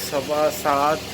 7:15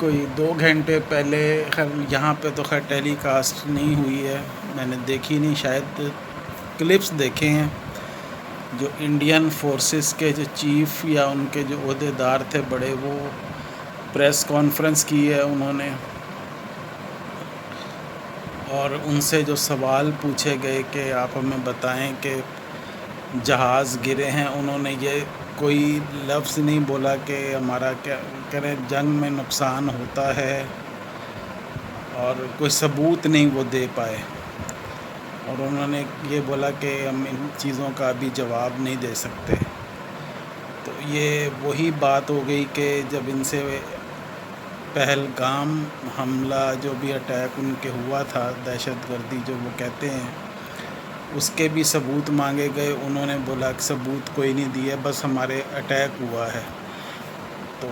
کوئی 2 گھنٹے پہلے، خیر یہاں پہ تو خیر ٹیلی کاسٹ نہیں ہوئی ہے، میں نے دیکھی نہیں، شاید کلپس دیکھے ہیں، جو انڈین فورسز کے جو چیف یا ان کے جو عہدیدار تھے بڑے، وہ پریس کانفرنس کی ہے انہوں نے، اور ان سے جو سوال پوچھے گئے کہ آپ ہمیں بتائیں کہ جہاز گرے ہیں، انہوں نے یہ کوئی لفظ نہیں بولا کہ ہمارا کیا کریں، جنگ میں نقصان ہوتا ہے، اور کوئی ثبوت نہیں وہ دے پائے، اور انہوں نے یہ بولا کہ ہم ان چیزوں کا ابھی جواب نہیں دے سکتے۔ تو یہ وہی بات ہو گئی کہ جب ان سے پہلگام حملہ جو بھی اٹیک ان کے ہوا تھا، دہشت گردی جو وہ کہتے ہیں، اس کے بھی ثبوت مانگے گئے، انہوں نے بولا کہ ثبوت کوئی نہیں دیا، بس ہمارے اٹیک ہوا ہے۔ تو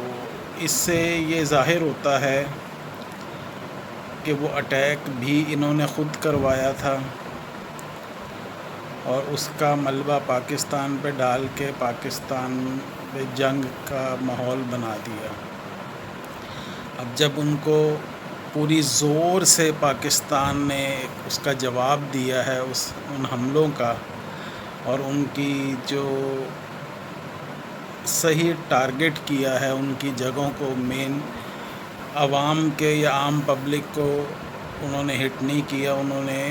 اس سے یہ ظاہر ہوتا ہے کہ وہ اٹیک بھی انہوں نے خود کروایا تھا، اور اس کا ملبہ پاکستان پہ ڈال کے پاکستان پہ جنگ کا ماحول بنا دیا۔ اب جب ان کو پوری زور سے پاکستان نے اس کا جواب دیا ہے ان حملوں کا، اور ان کی جو صحیح ٹارگٹ کیا ہے ان کی جگہوں کو، مین عوام کے یا عام پبلک کو انہوں نے ہٹ نہیں کیا، انہوں نے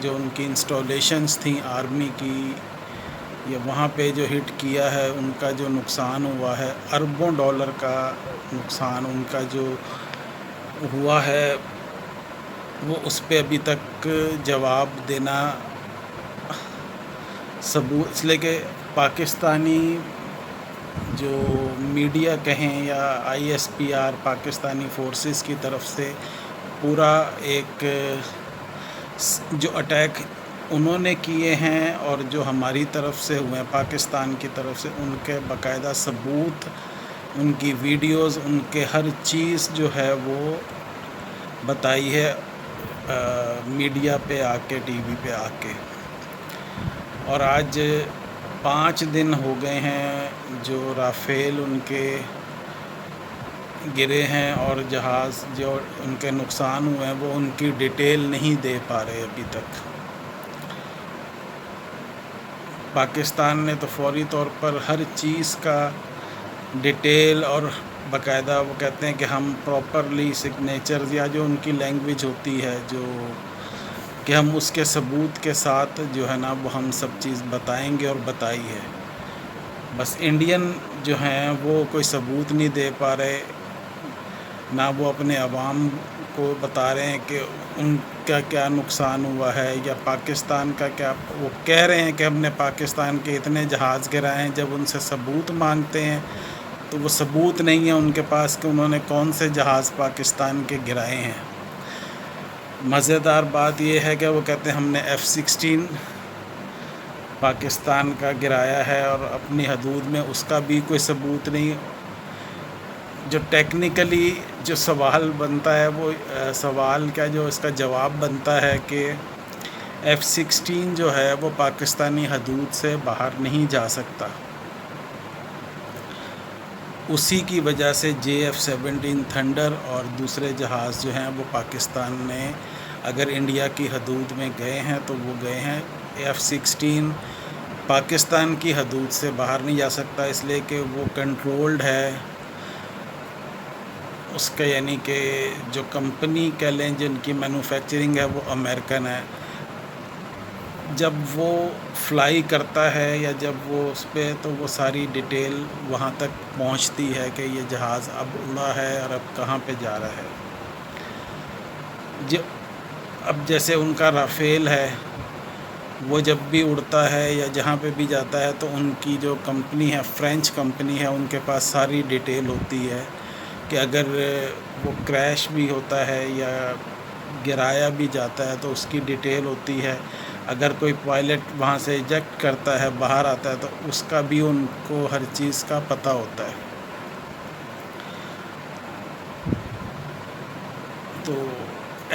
جو ان کی انسٹالیشنز تھیں آرمی کی، یا وہاں پہ جو ہٹ کیا ہے، ان کا جو نقصان ہوا ہے، اربوں ڈالر کا نقصان ان کا جو ہوا ہے، وہ اس پہ ابھی تک جواب دینا ثبوت، اس لیے کہ پاکستانی جو میڈیا کہیں یا I S P R, Pakistani forces کی طرف سے پورا ایک جو اٹیک انہوں نے کیے ہیں اور جو ہماری طرف سے ہوئے ہیں پاکستان کی طرف سے، ان کے باقاعدہ ثبوت، ان کی ویڈیوز، ان کے ہر چیز جو ہے وہ بتائی ہے میڈیا پہ آ کے، ٹی وی پہ آ کے۔ اور آج 5 دن ہو گئے ہیں جو رافیل ان کے گرے ہیں، اور جہاز جو ان کے نقصان ہوئے ہیں وہ ان کی ڈیٹیل نہیں دے پا رہے ابھی تک۔ پاکستان نے تو فوری طور پر ہر چیز کا ڈیٹیل، اور باقاعدہ وہ کہتے ہیں کہ ہم پراپرلی سگنیچرز یا جو ان کی لینگویج ہوتی ہے، جو کہ ہم اس کے ثبوت کے ساتھ جو ہے نا وہ ہم سب چیز بتائیں گے، اور بتائی ہے۔ بس انڈین جو ہیں وہ کوئی ثبوت نہیں دے پا رہے، نہ وہ اپنے عوام کو بتا رہے ہیں کہ ان کا کیا نقصان ہوا ہے، یا پاکستان کا کیا۔ وہ کہہ رہے ہیں کہ ہم نے پاکستان کے اتنے جہاز گرائے ہیں، جب ان سے ثبوت مانگتے ہیں تو وہ ثبوت نہیں ہے ان کے پاس کہ انہوں نے کون سے جہاز پاکستان کے گرائے ہیں۔ مزیدار بات یہ ہے کہ وہ کہتے ہیں ہم نے F-16 پاکستان کا گرایا ہے، اور اپنی حدود میں، اس کا بھی کوئی ثبوت نہیں۔ جو ٹیکنیکلی جو سوال بنتا ہے، وہ سوال کیا، جو اس کا جواب بنتا ہے کہ F-16 جو ہے وہ پاکستانی حدود سے باہر نہیں جا سکتا، اسی کی وجہ سے JF-17 تھنڈر اور دوسرے جہاز جو ہیں وہ پاکستان نے اگر انڈیا کی حدود میں گئے ہیں تو وہ گئے ہیں۔ F-16 پاکستان کی حدود سے باہر نہیں جا سکتا، اس لیے کہ وہ کنٹرولڈ ہے اس کا، یعنی کہ جو کمپنی کہہ لیں جن کی مینوفیکچرنگ ہے وہ امریکن ہے۔ جب وہ فلائی کرتا ہے یا جب وہ اس پہ، تو وہ ساری ڈیٹیل وہاں تک پہنچتی ہے کہ یہ جہاز اب اڑا ہے اور اب کہاں پہ جا رہا ہے۔ اب جیسے ان کا رافیل ہے، وہ جب بھی اڑتا ہے یا جہاں پہ بھی جاتا ہے تو ان کی جو کمپنی ہے، فرینچ کمپنی ہے، ان کے پاس ساری ڈیٹیل ہوتی ہے کہ اگر وہ کریش بھی ہوتا ہے یا گرایا بھی جاتا ہے تو اس کی ڈیٹیل ہوتی ہے۔ اگر کوئی پائلٹ وہاں سے ایجیکٹ کرتا ہے، باہر آتا ہے، تو اس کا بھی ان کو ہر چیز کا پتہ ہوتا ہے۔ تو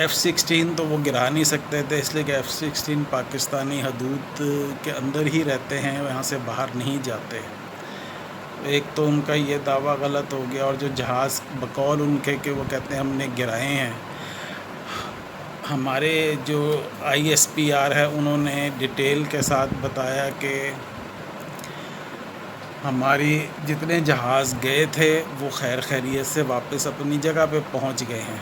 F-16 تو وہ گرا نہیں سکتے تھے، اس لیے کہ F-16 پاکستانی حدود کے اندر ہی رہتے ہیں، وہاں سے باہر نہیں جاتے۔ ایک تو ان کا یہ دعویٰ غلط ہو گیا، اور جو جہاز بقول ان کے کہ وہ کہتے ہیں ہم نے گرائے ہیں، ہمارے جو ISPR ہے انہوں نے ڈیٹیل کے ساتھ بتایا کہ ہماری جتنے جہاز گئے تھے وہ خیر خیریت سے واپس اپنی جگہ پہ پہنچ گئے ہیں۔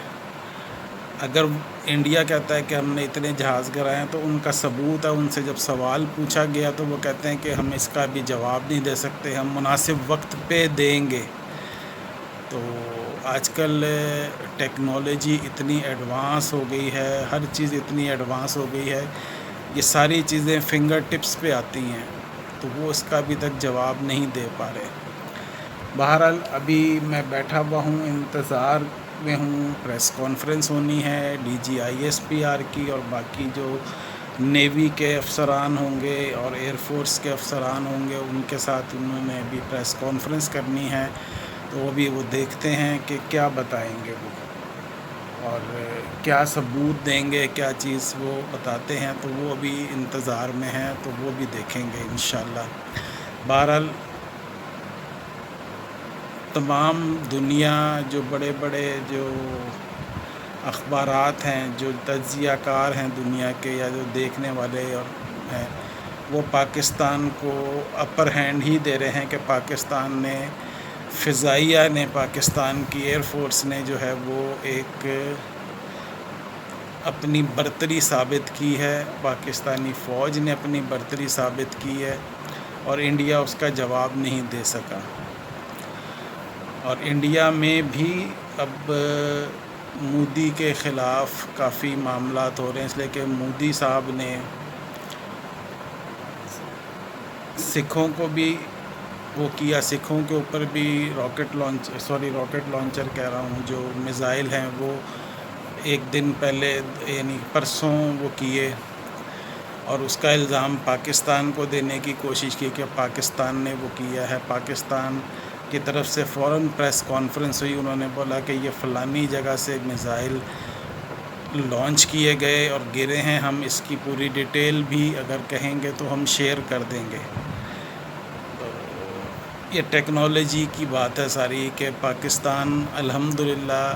اگر انڈیا کہتا ہے کہ ہم نے اتنے جہاز گرائے ہیں تو ان کا ثبوت ہے، ان سے جب سوال پوچھا گیا تو وہ کہتے ہیں کہ ہم اس کا بھی جواب نہیں دے سکتے، ہم مناسب وقت پہ دیں گے۔ تو آج کل ٹیکنالوجی اتنی ایڈوانس ہو گئی ہے، ہر چیز اتنی ایڈوانس ہو گئی ہے، یہ ساری چیزیں فنگر ٹپس پہ آتی ہیں، تو وہ اس کا ابھی تک جواب نہیں دے پا رہے۔ بہرحال ابھی میں بیٹھا ہوا ہوں، انتظار میں ہوں، پریس کانفرنس ہونی ہے DG ISPR کی، اور باقی جو نیوی کے افسران ہوں گے اور ایئر فورس کے افسران ہوں گے ان کے ساتھ انہوں نے ابھی پریس کانفرنس کرنی ہے، تو ابھی وہ دیکھتے ہیں کہ کیا بتائیں گے وہ، اور کیا ثبوت دیں گے، کیا چیز وہ بتاتے ہیں، تو وہ ابھی انتظار میں ہیں، تو وہ بھی دیکھیں گے انشاءاللہ۔ بہرحال تمام دنیا جو بڑے بڑے جو اخبارات ہیں، جو تجزیہ کار ہیں دنیا کے، یا جو دیکھنے والے اور ہیں، وہ پاکستان کو اپر ہینڈ ہی دے رہے ہیں کہ پاکستان نے، فضائیہ نے، پاکستان کی ایئر فورس نے جو ہے وہ ایک اپنی برتری ثابت کی ہے، پاکستانی فوج نے اپنی برتری ثابت کی ہے، اور انڈیا اس کا جواب نہیں دے سکا۔ اور انڈیا میں بھی اب مودی کے خلاف کافی معاملات ہو رہے ہیں، اس لیے کہ مودی صاحب نے سکھوں کو بھی وہ کیا، سکھوں کے اوپر بھی راکٹ لانچر کہہ رہا ہوں، جو میزائل ہیں وہ ایک دن پہلے یعنی پرسوں وہ کیے، اور اس کا الزام پاکستان کو دینے کی کوشش کی کہ پاکستان نے وہ کیا ہے۔ پاکستان کی طرف سے فوراً پریس کانفرنس ہوئی، انہوں نے بولا کہ یہ فلانی جگہ سے میزائل لانچ کیے گئے اور گرے ہیں، ہم اس کی پوری ڈیٹیل بھی اگر کہیں گے تو ہم شیئر کر دیں گے۔ تو یہ ٹیکنالوجی کی بات ہے ساری، کہ پاکستان الحمدللہ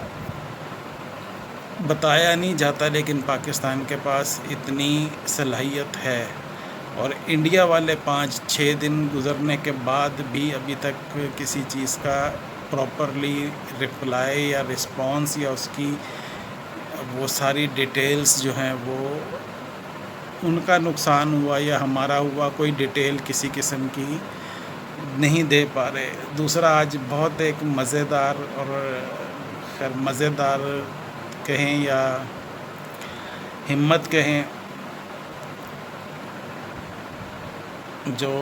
بتایا نہیں جاتا لیکن پاکستان کے پاس اتنی صلاحیت ہے، اور انڈیا والے 5-6 دن گزرنے کے بعد بھی ابھی تک کسی چیز کا پراپرلی رپلائی یا رسپانس یا اس کی وہ ساری ڈیٹیلز جو ہیں وہ ان کا نقصان ہوا یا ہمارا ہوا، کوئی ڈیٹیل کسی قسم کی نہیں دے پا رہے۔ دوسرا آج بہت ایک مزیدار، اور خیر مزیدار کہیں یا ہمت کہیں، جو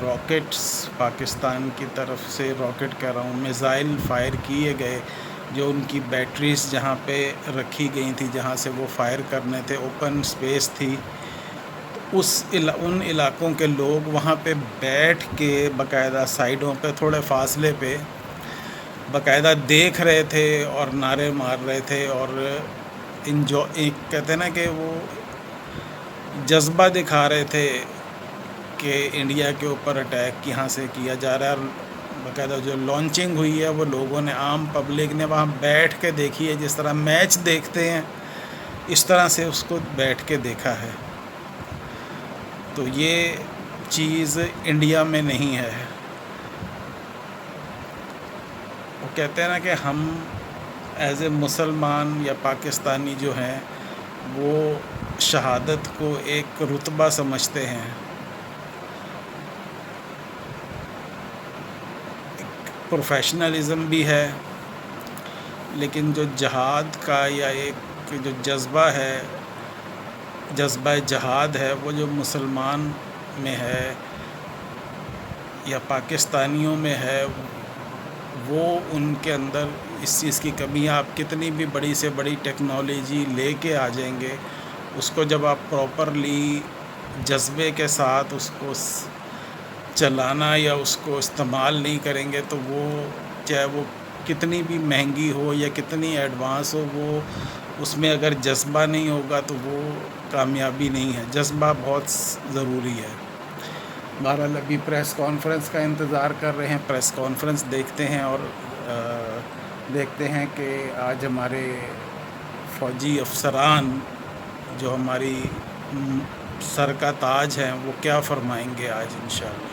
راکٹس پاکستان کی طرف سے، راکٹ کہہ رہا ہوں، میزائل فائر کیے گئے، جو ان کی بیٹریز جہاں پہ رکھی گئی تھی، جہاں سے وہ فائر کرنے تھے، اوپن سپیس تھی، ان علاقوں کے لوگ وہاں پہ بیٹھ کے باقاعدہ سائڈوں پہ تھوڑے فاصلے پہ باقاعدہ دیکھ رہے تھے اور نعرے مار رہے تھے، اور کہتے ہیں نا کہ وہ جذبہ دکھا رہے تھے کہ انڈیا کے اوپر اٹیک یہاں سے کیا جا رہا ہے، اور باقاعدہ جو لانچنگ ہوئی ہے وہ لوگوں نے، عام پبلک نے وہاں بیٹھ کے دیکھی ہے، جس طرح میچ دیکھتے ہیں اس طرح سے اس کو بیٹھ کے دیکھا ہے۔ تو یہ چیز انڈیا میں نہیں ہے۔ وہ کہتے ہیں نا کہ ہم ایز اے مسلمان یا پاکستانی جو ہیں وہ شہادت کو ایک رتبہ سمجھتے ہیں، پروفیشنلزم بھی ہے، لیکن جو جہاد کا یا ایک جو جذبہ ہے، جذبہ جہاد ہے، وہ جو مسلمان میں ہے یا پاکستانیوں میں ہے، وہ ان کے اندر اس چیز کی کمی ہے۔ آپ کتنی بھی بڑی سے بڑی ٹیکنالوجی لے کے آ جائیں گے، اس کو جب آپ پراپرلی جذبے کے ساتھ اس کو چلانا یا اس کو استعمال نہیں کریں گے تو وہ چاہے وہ کتنی بھی مہنگی ہو یا کتنی ایڈوانس ہو، وہ اس میں اگر جذبہ نہیں ہوگا تو وہ کامیابی نہیں ہے۔ جذبہ بہت ضروری ہے۔ بہرحال ابھی پریس کانفرنس کا انتظار کر رہے ہیں، پریس کانفرنس دیکھتے ہیں اور دیکھتے ہیں کہ آج ہمارے فوجی افسران جو ہماری سر کا تاج ہیں وہ کیا فرمائیں گے آج انشاءاللہ۔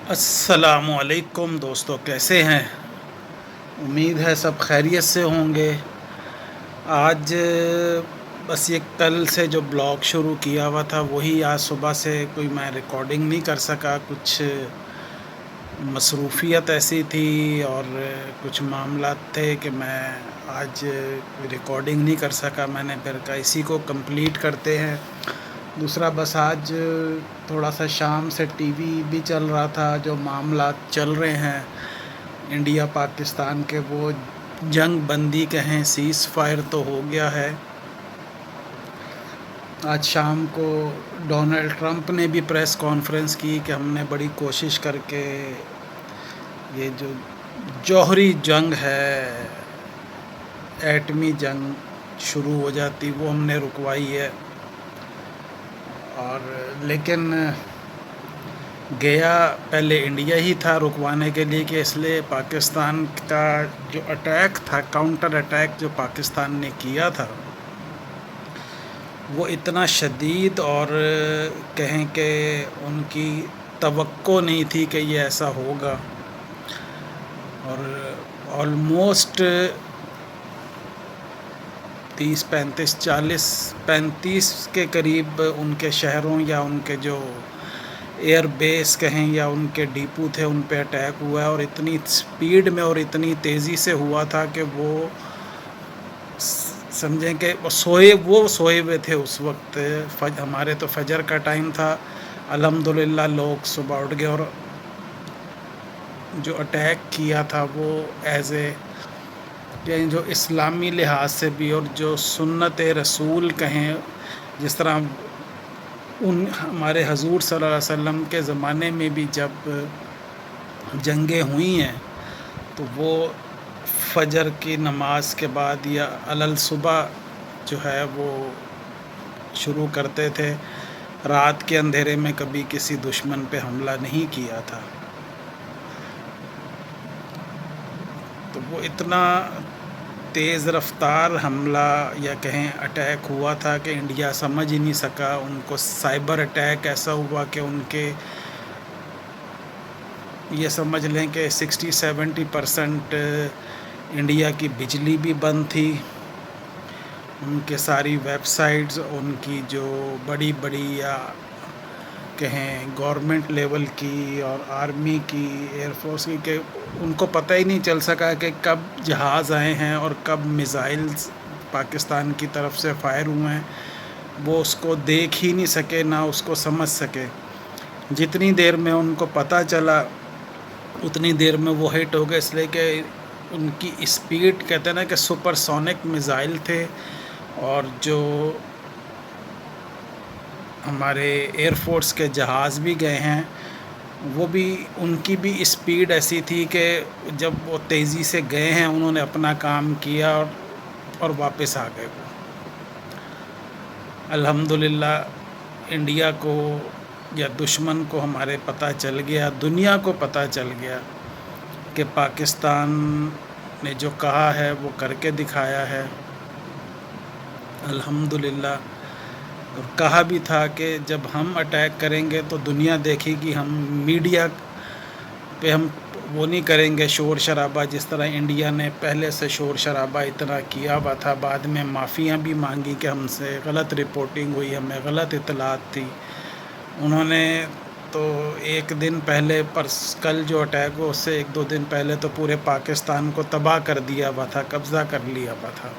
السلام علیکم دوستو، کیسے ہیں؟ امید ہے سب خیریت سے ہوں گے۔ آج بس یہ کل سے جو بلاگ شروع کیا ہوا تھا وہی آج صبح سے کوئی میں ریکارڈنگ نہیں کر سکا، کچھ مصروفیت ایسی تھی اور کچھ معاملات تھے کہ میں آج ریکارڈنگ نہیں کر سکا۔ میں نے پھر کہا اسی کو کمپلیٹ کرتے ہیں۔ دوسرا بس آج تھوڑا سا شام سے ٹی وی بھی چل رہا تھا، جو معاملات چل رہے ہیں انڈیا پاکستان کے، وہ جنگ بندی کہیں، سیز فائر تو ہو گیا ہے۔ آج شام کو ڈونلڈ ٹرمپ نے بھی پریس کانفرنس کی کہ ہم نے بڑی کوشش کر کے یہ جو جوہری جنگ ہے، ایٹمی جنگ شروع ہو جاتی، وہ ہم نے رکوائی ہے۔ اور لیکن گیا پہلے انڈیا ہی تھا رکوانے کے لیے، کہ اس لیے پاکستان کا جو اٹیک تھا، کاؤنٹر اٹیک جو پاکستان نے کیا تھا، وہ اتنا شدید اور کہیں کہ ان کی توقع نہیں تھی کہ یہ ایسا ہوگا، اور آلموسٹ 35 کے قریب ان کے شہروں یا ان کے جو ایئر بیس کہیں یا ان کے ڈیپو تھے ان پہ اٹیک ہوا ہے، اور اتنی سپیڈ میں اور اتنی تیزی سے ہوا تھا کہ وہ سمجھیں کہ سوئے ہوئے تھے اس وقت۔ ہمارے تو فجر کا ٹائم تھا، الحمدللہ لوگ صبح اٹھ گئے، اور جو اٹیک کیا تھا وہ ایز اے جو اسلامی لحاظ سے بھی اور جو سنت رسول کہیں، جس طرح ہمارے حضور صلی اللہ علیہ وسلم کے زمانے میں بھی جب جنگیں ہوئی ہیں تو وہ فجر کی نماز کے بعد یا صبح جو ہے وہ شروع کرتے تھے، رات کے اندھیرے میں کبھی کسی دشمن پہ حملہ نہیں کیا تھا۔ تو وہ اتنا تیز رفتار حملہ یا کہیں اٹیک ہوا تھا کہ انڈیا سمجھ ہی نہیں سکا۔ ان کو سائبر اٹیک ایسا ہوا کہ ان کے یہ سمجھ لیں کہ 60-70% انڈیا کی بجلی بھی بند تھی، ان کے ساری ویب سائٹس، ان کی جو بڑی بڑی یا کہیں گورنمنٹ لیول کی اور آرمی کی، ایئر فورس کی، کہ ان کو پتہ ہی نہیں چل سکا کہ کب جہاز آئے ہیں اور کب میزائلز پاکستان کی طرف سے فائر ہوئے ہیں۔ وہ اس کو دیکھ ہی نہیں سکے، نہ اس کو سمجھ سکے۔ جتنی دیر میں ان کو پتہ چلا اتنی دیر میں وہ ہٹ ہو گئے، اس لیے کہ ان کی اسپیڈ کہتے ہیں نا کہ سپر سونک میزائل تھے، اور جو ہمارے ایئر فورس کے جہاز بھی گئے ہیں وہ بھی ان کی بھی اسپیڈ ایسی تھی کہ جب وہ تیزی سے گئے ہیں انہوں نے اپنا کام کیا اور واپس آ گئے وہ. الحمدللہ انڈیا کو یا دشمن کو ہمارے پتہ چل گیا، دنیا کو پتہ چل گیا کہ پاکستان نے جو کہا ہے وہ کر کے دکھایا ہے. الحمدللہ. اور کہا بھی تھا کہ جب ہم اٹیک کریں گے تو دنیا دیکھے گی، ہم میڈیا پہ ہم وہ نہیں کریں گے شور شرابہ جس طرح انڈیا نے پہلے سے شور شرابہ اتنا کیا ہوا تھا. بعد میں معافیاں بھی مانگی کہ ہم سے غلط رپورٹنگ ہوئی، ہمیں غلط اطلاعات تھی. انہوں نے تو ایک دن پہلے کل جو اٹیک ہوا اس سے ایک دو دن پہلے تو پورے پاکستان کو تباہ کر دیا ہوا تھا، قبضہ کر لیا ہوا تھا.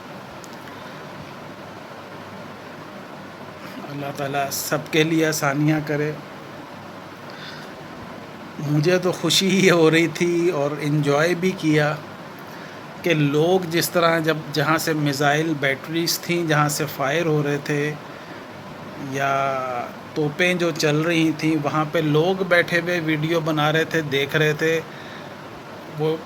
اللہ تعالیٰ سب کے لیے آسانیاں کرے. مجھے تو خوشی ہی ہو رہی تھی اور انجوائے بھی کیا کہ لوگ جس طرح جہاں سے میزائل بیٹریز تھیں جہاں سے فائر ہو رہے تھے یا توپیں جو چل رہی تھیں وہاں پہ لوگ بیٹھے ہوئے ویڈیو بنا رہے تھے، دیکھ رہے تھے وہ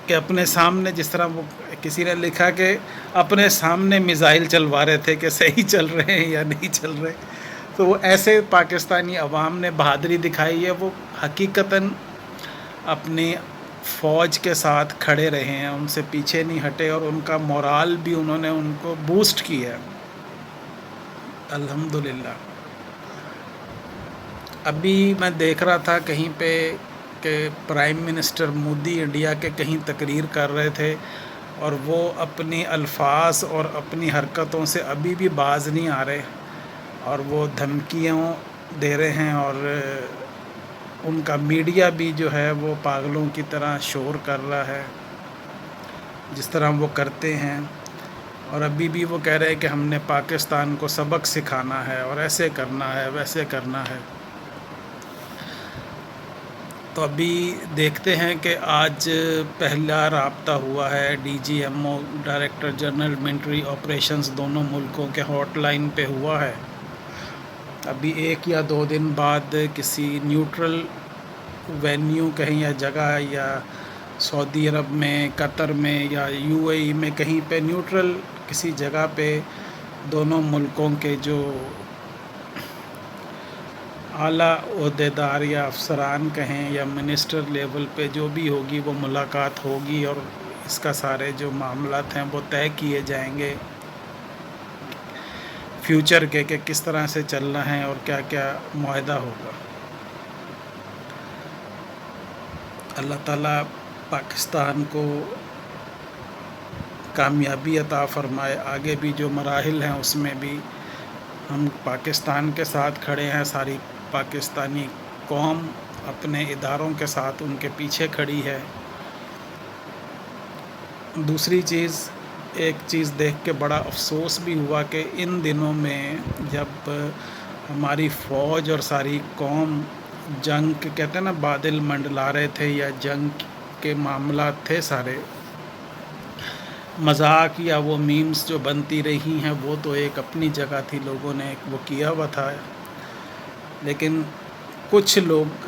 کہ اپنے سامنے جس طرح وہ کسی نے لکھا کہ اپنے سامنے میزائل چلوا رہے تھے کہ صحیح چل رہے ہیں یا نہیں چل رہے. تو وہ ایسے پاکستانی عوام نے بہادری دکھائی ہے، وہ حقیقتاً اپنی فوج کے ساتھ کھڑے رہے ہیں، ان سے پیچھے نہیں ہٹے اور ان کا مورال بھی انہوں نے ان کو بوسٹ کیا. الحمدللہ. ابھی میں دیکھ رہا تھا کہیں پہ کہ پرائم منسٹر مودی انڈیا کے کہیں تقریر کر رہے تھے اور وہ اپنی الفاظ اور اپنی حرکتوں سے ابھی بھی باز نہیں آ رہے اور وہ دھمکیاں دے رہے ہیں اور ان کا میڈیا بھی جو ہے وہ پاگلوں کی طرح شور کر رہا ہے جس طرح وہ کرتے ہیں. اور ابھی بھی وہ کہہ رہے ہیں کہ ہم نے پاکستان کو سبق سکھانا ہے اور ایسے کرنا ہے ویسے کرنا ہے. تو ابھی دیکھتے ہیں کہ آج پہلا رابطہ ہوا ہے D G M O director general military operations دونوں ملکوں کے ہاٹ لائن پہ ہوا ہے. ابھی ایک یا دو دن بعد کسی نیوٹرل وینیو کہیں یا جگہ یا سعودی عرب میں، قطر میں یا یو اے ای میں کہیں پہ نیوٹرل کسی جگہ پہ دونوں ملکوں کے جو اعلیٰ عہدیدار یا افسران کہیں یا منسٹر لیول پہ جو بھی ہوگی وہ ملاقات ہوگی اور اس کا سارے جو معاملات ہیں وہ طے کیے جائیں گے فیوچر کے کہ کس طرح سے چلنا ہے اور کیا کیا معاہدہ ہوگا. اللہ تعالیٰ پاکستان کو کامیابی عطا فرمائے. آگے بھی جو مراحل ہیں اس میں بھی ہم پاکستان کے ساتھ کھڑے ہیں، ساری پاکستانی قوم اپنے اداروں کے ساتھ ان کے پیچھے کھڑی ہے. دوسری چیز، ایک چیز دیکھ کے بڑا افسوس بھی ہوا کہ ان دنوں میں جب ہماری فوج اور ساری قوم جنگ کے کہتے ہیں نا بادل منڈلا رہے تھے یا جنگ کے معاملات تھے سارے، مذاق یا وہ میمز جو بنتی رہی ہیں وہ تو ایک اپنی جگہ تھی، لوگوں نے وہ کیا ہوا تھا. لیکن کچھ لوگ،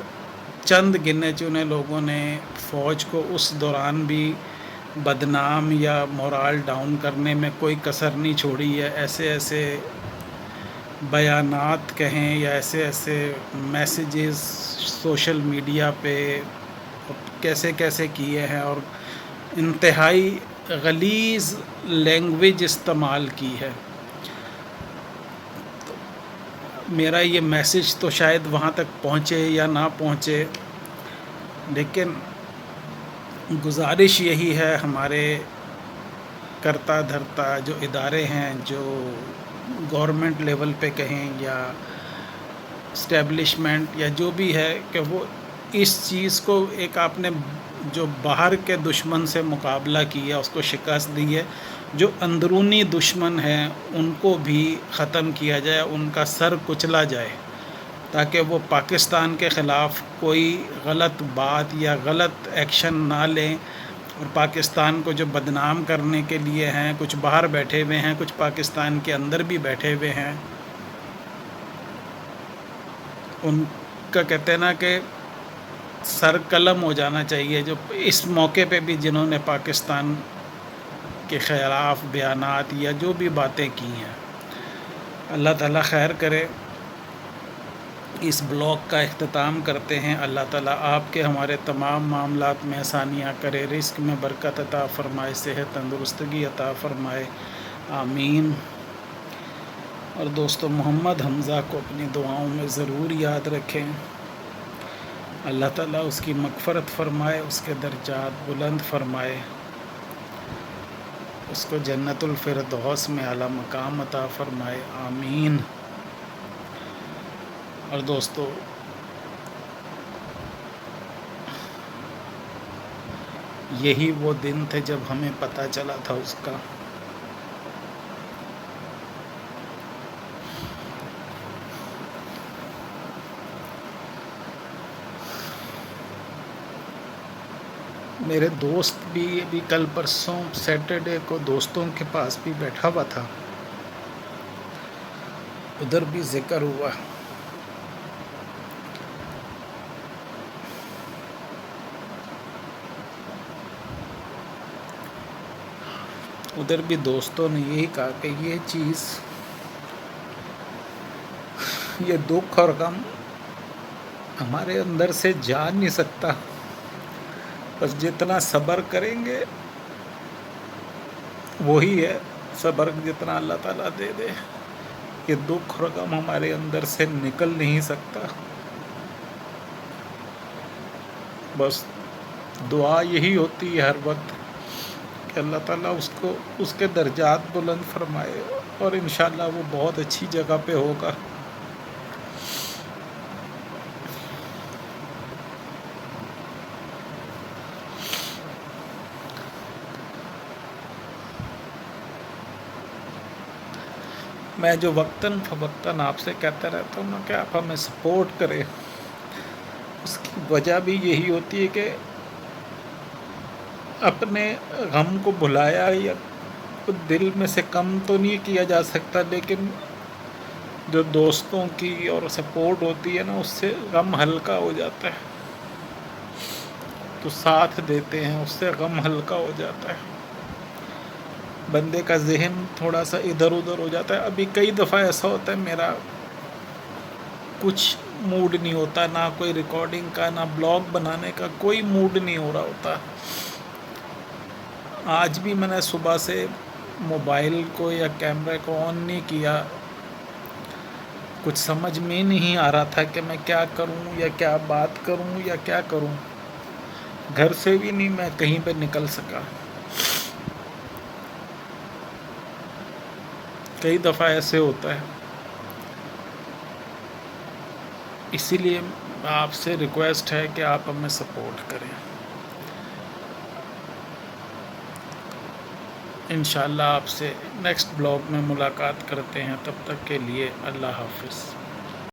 چند گنے چنے لوگوں نے فوج کو اس دوران بھی بدنام یا مورال ڈاؤن کرنے میں کوئی کسر نہیں چھوڑی ہے. ایسے ایسے بیانات کہیں یا ایسے ایسے میسیجز سوشل میڈیا پہ کیسے کیسے کیے ہیں اور انتہائی غلیظ لینگویج استعمال کی ہے. تو میرا یہ میسیج تو شاید وہاں تک پہنچے یا نہ پہنچے، لیکن گزارش یہی ہے ہمارے کرتا دھرتا جو ادارے ہیں، جو گورنمنٹ لیول پہ کہیں یا اسٹیبلشمنٹ یا جو بھی ہے، کہ وہ اس چیز کو ایک آپ نے جو باہر کے دشمن سے مقابلہ کیا اس کو شکست دی ہے، جو اندرونی دشمن ہیں ان کو بھی ختم کیا جائے، ان کا سر کچلا جائے تاکہ وہ پاکستان کے خلاف کوئی غلط بات یا غلط ایکشن نہ لیں. اور پاکستان کو جو بدنام کرنے کے لیے ہیں، کچھ باہر بیٹھے ہوئے ہیں، کچھ پاکستان کے اندر بھی بیٹھے ہوئے ہیں، ان کا کہتے ہیں نا کہ سر قلم ہو جانا چاہیے، جو اس موقع پہ بھی جنہوں نے پاکستان کے خلاف بیانات یا جو بھی باتیں کی ہیں، اللہ تعالیٰ خیر کرے۔ اس بلاگ کا اختتام کرتے ہیں۔ اللہ تعالیٰ آپ کے ہمارے تمام معاملات میں آسانیاں کرے، رزق میں برکت عطا فرمائے، صحت تندرستگی عطا فرمائے، آمین۔ اور دوستو، محمد حمزہ کو اپنی دعاؤں میں ضرور یاد رکھیں۔ اللہ تعالیٰ اس کی مغفرت فرمائے، اس کے درجات بلند فرمائے، اس کو جنت الفردوس میں اعلیٰ مقام عطا فرمائے، آمین۔ اور دوستو، یہی وہ دن تھے جب ہمیں پتہ چلا تھا اس کا۔ میرے دوست بھی ابھی کل پرسوں سیٹرڈے کو دوستوں کے پاس بھی بیٹھا ہوا تھا، ادھر بھی ذکر ہوا۔ ادھر بھی دوستوں نے یہی کہا کہ یہ چیز، یہ دکھ اور غم ہمارے اندر سے جا نہیں سکتا، بس جتنا صبر کریں گے وہی ہے صبر، جتنا اللہ تعالیٰ دے دے۔ یہ دکھ اور غم ہمارے اندر سے نکل نہیں سکتا، بس دعا یہی ہوتی ہے ہر وقت کہ اللہ تعالیٰ اس کے درجات بلند فرمائے، اور انشاءاللہ وہ بہت اچھی جگہ پہ ہوگا۔ میں جو وقتاً فوقتاً آپ سے کہتا رہتا ہوں نا کہ آپ ہمیں سپورٹ کریں، اس کی وجہ بھی یہی ہوتی ہے کہ اپنے غم کو بھلایا یا دل میں سے کم تو نہیں کیا جا سکتا، لیکن جو دوستوں کی اور سپورٹ ہوتی ہے نا، اس سے غم ہلکا ہو جاتا ہے، تو ساتھ دیتے ہیں، اس سے غم ہلکا ہو جاتا ہے، بندے کا ذہن تھوڑا سا ادھر ادھر ہو جاتا ہے۔ ابھی کئی دفعہ ایسا ہوتا ہے میرا کچھ موڈ نہیں ہوتا، نہ کوئی ریکارڈنگ کا، نہ بلاگ بنانے کا، کوئی موڈ نہیں ہو رہا ہوتا۔ آج بھی میں نے صبح سے موبائل کو یا کیمرے کو آن نہیں کیا، کچھ سمجھ میں نہیں آ رہا تھا کہ میں کیا کروں یا کیا بات کروں یا کیا کروں، گھر سے بھی نہیں میں کہیں پہ نکل سکا۔ کئی دفعہ ایسے ہوتا ہے، اسی لیے آپ سے ریکویسٹ ہے کہ آپ ہمیں سپورٹ کریں۔ انشاءاللہ آپ سے نیکسٹ بلاگ میں ملاقات کرتے ہیں، تب تک کے لیے اللہ حافظ۔